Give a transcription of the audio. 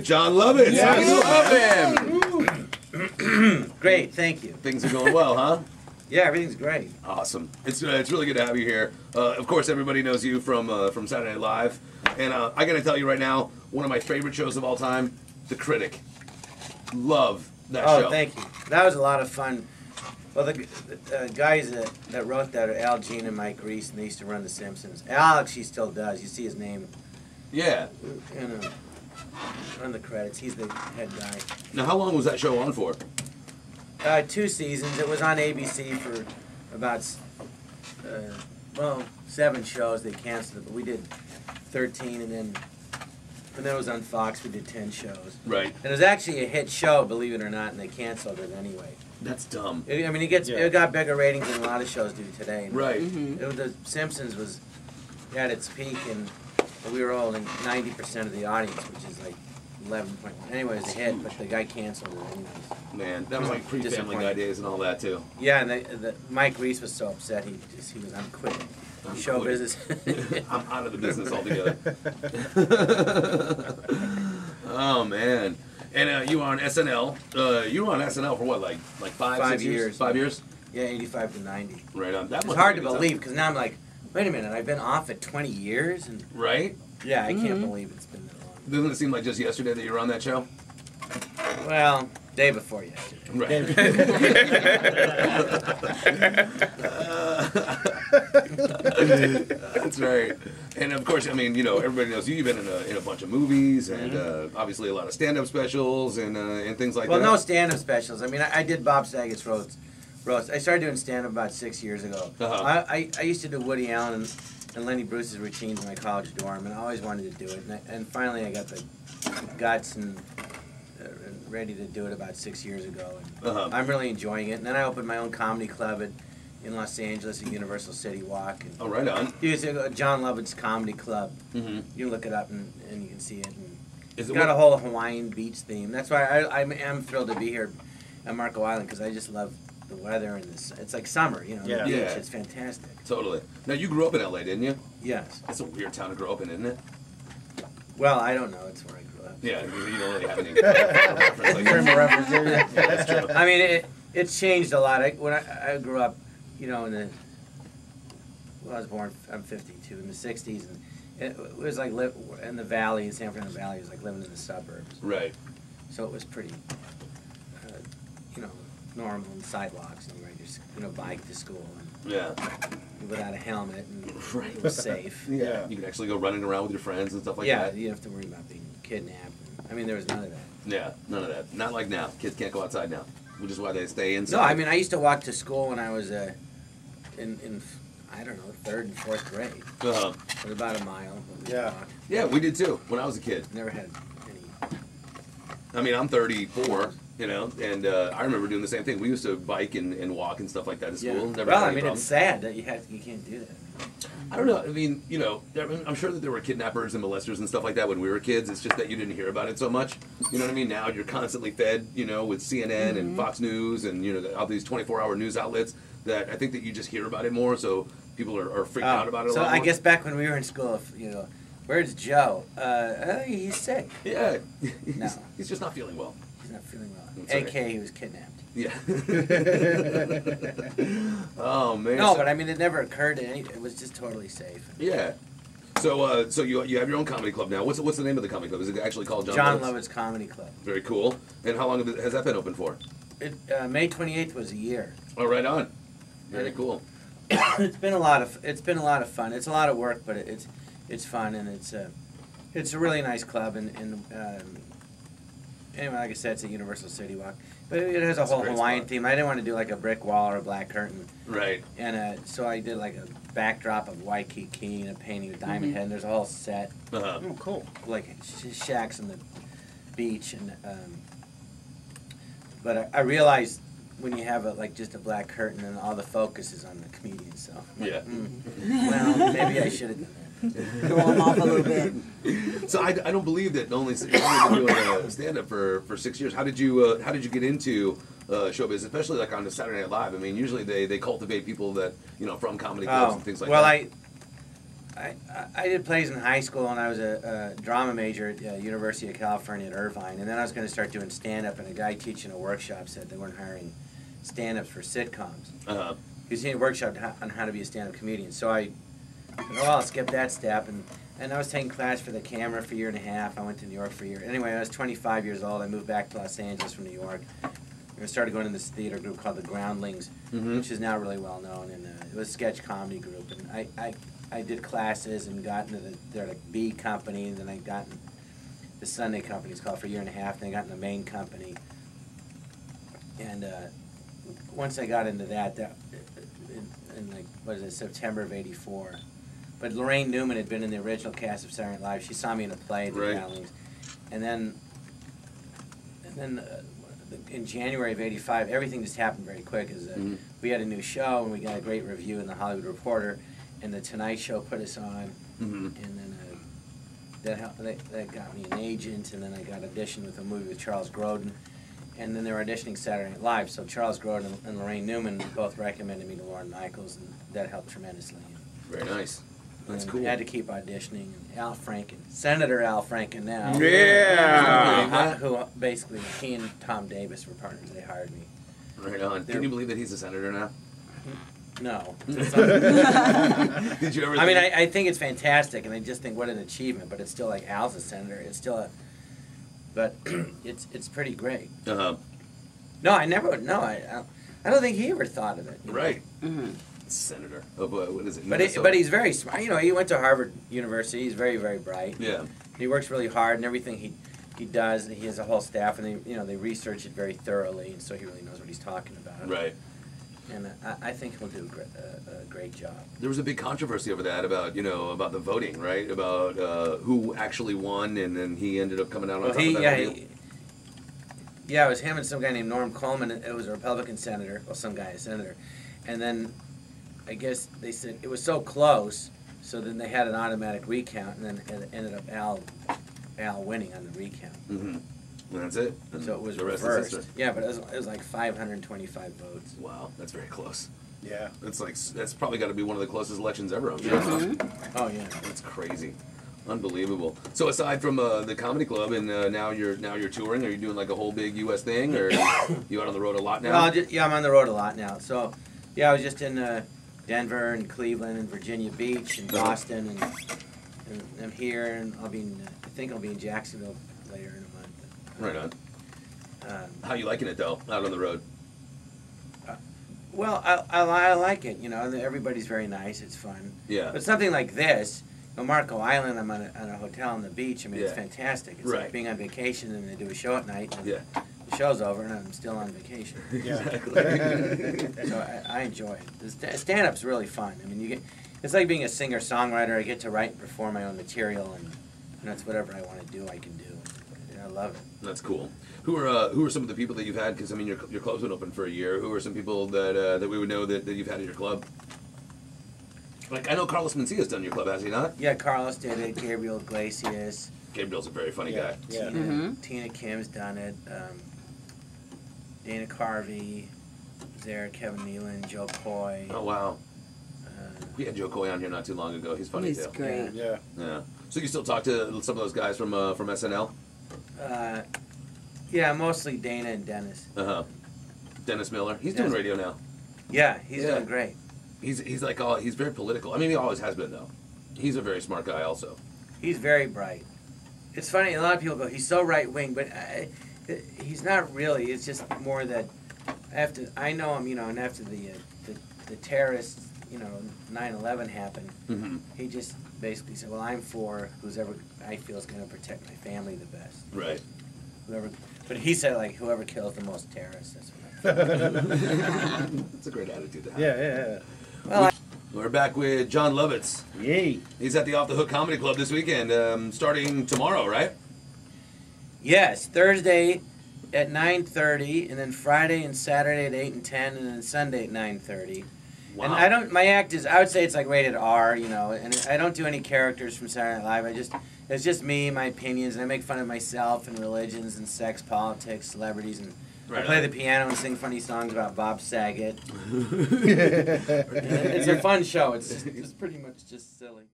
Jon Lovitz. Yes. How you doing, man? Great, thank you. Things are going well, huh? Yeah, everything's great. Awesome. It's really good to have you here. Of course, everybody knows you from Saturday Night Live, and I got to tell you right now, one of my favorite shows of all time, The Critic. Love that show. Oh, thank you. That was a lot of fun. Well, the guys that wrote that are Al Jean and Mike Reese, and they used to run The Simpsons. Alex, he still does. You see his name. Yeah. On the credits. He's the head guy. Now, how long was that show on for? 2 seasons. It was on ABC for about, 7 shows. They canceled it, but we did 13, and then it was on Fox. We did 10 shows. Right. And it was actually a hit show, believe it or not, and they canceled it anyway. That's dumb. It got bigger ratings than a lot of shows do today. Right. The Simpsons was at its peak, and we were all in 90% of the audience, which is like 11 point. Anyway, it was a hit, but the guy canceled it anyways. Man, that was like pre-Family Guy days and all that too. Yeah, and Mike Reese was so upset. He was, I'm quitting. Show business. I'm out of the business altogether. Oh man. And you were on SNL. You were on SNL for what, like 5 years? 5 years? Yeah, 85 to 90. Right on. That was hard to believe because now I'm like, wait a minute, I've been off at 20 years, and right? Yeah, I can't believe it's been that long. Doesn't it seem like just yesterday that you were on that show? Well, day before yesterday. Right. That's right. And of course, I mean, everybody knows you. You've been in a bunch of movies and obviously a lot of stand-up specials and things like that. Well, no stand-up specials. I mean, I did Bob Saget's roast. I started doing stand-up about 6 years ago. I used to do Woody Allen and Lenny Bruce's routines in my college dorm, and I always wanted to do it. And finally, I got the guts and ready to do it about 6 years ago. And I'm really enjoying it. And then I opened my own comedy club in Los Angeles at Universal City Walk. And right on. It's a Jon Lovitz Comedy Club. You can look it up and you can see it. And it's got a whole Hawaiian beach theme. That's why I am thrilled to be here at Marco Island, because I just love the weather and this. It's like summer, the beach. It's fantastic. Totally. Now, you grew up in LA, didn't you? Yes. That's a weird town to grow up in, isn't it? Well, I don't know. It's where I grew up. Yeah, you don't really have any reference. Yeah, that's true. I mean, it's changed a lot. When I grew up, I was born, I'm 52, in the 60s, and it was like in the valley, in San Fernando Valley, it was like living in the suburbs. Right. So it was pretty, normal, and sidewalks, and you ride your bike to school. And without a helmet, and it was safe. Yeah. You could actually go running around with your friends and stuff like that. Yeah, you don't have to worry about being kidnapped. I mean, there was none of that. Yeah, none of that. Not like now. Kids can't go outside now, which is why they stay inside. No, I mean, I used to walk to school when I was in I don't know, 3rd and 4th grade. It was about a mile. Yeah, we did too when I was a kid. Never had any. I mean, I'm 34, and I remember doing the same thing. We used to bike and walk and stuff like that at school. Never well, had I any mean, problems. it's sad that you can't do that. I don't know. I mean, I'm sure that there were kidnappers and molesters and stuff like that when we were kids. It's just that you didn't hear about it so much. You know what I mean? Now you're constantly fed, with CNN and Fox News and, all these 24-hour news outlets that I think that you just hear about it more, so people are freaked out about it a lot more. So I guess back when we were in school, where's Joe? He's sick. Yeah. No. He's just not feeling well. He's not feeling well. That's A.K. right. he was kidnapped. Yeah. Oh, man. No, but I mean, it never occurred to any. It was just totally safe. Yeah. So, you have your own comedy club now. What's the name of the comedy club? Is it actually called Jon Lovitz Comedy Club? Very cool. And how long has that been open for? May 28th was a year. Oh, right on. Very cool. It's been a lot of fun. It's a lot of work, but it's fun, and it's a really nice club. And anyway, like I said, it's a Universal City Walk, but it has a whole Hawaiian theme. I didn't want to do like a brick wall or a black curtain. Right. And so I did like a backdrop of Waikiki and a painting of Diamond Head. And there's a whole set. Oh, cool. Like shacks on the beach, and but I realized when you have just a black curtain and all the focus is on the comedian, so well, maybe I should have done that. Throw them off a little bit. So I don't believe that you've only been doing stand-up for 6 years. How did you get into showbiz, especially like on the Saturday Night Live? I mean, usually they cultivate people that from comedy clubs and things like that. Well, I did plays in high school, and I was a drama major at University of California at Irvine, and then I was going to start doing stand-up, and a guy teaching a workshop said they weren't hiring stand-ups for sitcoms. He was doing a workshop on how to be a stand-up comedian. So I said, oh, I'll skip that step, and I was taking class for the camera for a year and a half. I went to New York for a year. Anyway, I was 25 years old. I moved back to Los Angeles from New York. I started going to this theater group called the Groundlings, which is now really well known, and it was a sketch comedy group. And I did classes and got into their like B company, and then I got in the Sunday company. It's called for a year and a half. Then I got in the main company, and once I got into that in like what is it, September of '84. But Lorraine Newman had been in the original cast of Saturday Night Live. She saw me in a play at the Groundlings, and then in January of '85, everything just happened very quick. We had a new show, and we got a great review in the Hollywood Reporter, and the Tonight Show put us on, and then that got me an agent, and then I got auditioned with a movie with Charles Grodin, and then they were auditioning Saturday Night Live. So Charles Grodin and Lorraine Newman both recommended me to Lorne Michaels, and that helped tremendously. Very nice. That's cool. I had to keep auditioning. And Al Franken, Senator Al Franken now. Yeah. Who basically, he and Tom Davis were partners. They hired me. Right on. Can you believe that he's a senator now? No. Did you ever? I mean, I think it's fantastic, and I just think what an achievement. But it's still like Al's a senator. It's still but it's pretty great. No, I never. No, I don't think he ever thought of it. Right. Senator of what is it? But he's very smart. You know, he went to Harvard University. He's very, very bright. Yeah. He works really hard, and everything he does. He has a whole staff, and they research it very thoroughly, and so he really knows what he's talking about. Right. And I think he'll do a great job. There was a big controversy over that about the voting, right? About who actually won, and then he ended up coming out on top of that. Yeah, it was him and some guy named Norm Coleman. It was a Republican senator, well, some guy, a senator, and then I guess they said it was so close, so then they had an automatic recount, and then it ended up Al winning on the recount. And that's it. And so it was the rest reversed. is Yeah, but it was like 525 votes. Wow, that's very close. Yeah. That's probably got to be one of the closest elections ever. I'm sure. Oh yeah. That's crazy. Unbelievable. So aside from the comedy club and now you're touring, are you doing like a whole big U.S. thing, or you out on the road a lot now? Well, I'm on the road a lot now. So, yeah, I was just in Denver and Cleveland and Virginia Beach and Boston, and I'm here, and I think I'll be in Jacksonville later in a month. Right on. How you liking it though, out on the road? Well, I like it. Everybody's very nice. It's fun. Yeah. But something like this. Marco Island, I'm on a hotel on the beach. I mean, it's fantastic. It's like being on vacation, and they do a show at night, and the show's over, and I'm still on vacation. Exactly. So I enjoy it. The stand-up's really fun. I mean, it's like being a singer-songwriter. I get to write and perform my own material, and that's whatever I want to do, I can do. And I love it. That's cool. Who are some of the people that you've had? Because I mean, your club's been open for a year. Who are some people that we would know that you've had at your club? Like, I know Carlos Mencia's done your club, has he not? Yeah, Carlos did it. Gabriel Iglesias. Gabriel's a very funny guy. Yeah. Tina Kim's done it. Dana Carvey was there. Kevin Nealon, Joe Coy. Oh, wow. We had Joe Coy on here not too long ago. He's funny, too. He's great. Yeah. So you still talk to some of those guys from SNL? Yeah, mostly Dana and Dennis. Dennis Miller. He's doing radio now. Yeah, he's doing great. He's very political. I mean, he always has been, though. He's a very smart guy, also. He's very bright. It's funny, a lot of people go, he's so right-wing, but he's not really. It's just more that I know him, and after the terrorists, 9/11 happened, he just basically said, well, I'm for whoever I feel is going to protect my family the best. Right. But he said, like, whoever kills the most terrorists, that's what I feel. That's a great attitude to have. Yeah. Well, We're back with Jon Lovitz. Yay. He's at the Off the Hook Comedy Club this weekend, starting tomorrow, right? Yes, Thursday at 9:30, and then Friday and Saturday at 8 and 10, and then Sunday at 9:30. Wow. And my act is, I would say it's like rated R, and I don't do any characters from Saturday Night Live. It's just me, my opinions, and I make fun of myself and religions and sex, politics, celebrities, and I play the piano and sing funny songs about Bob Saget. It's a fun show. It's pretty much just silly.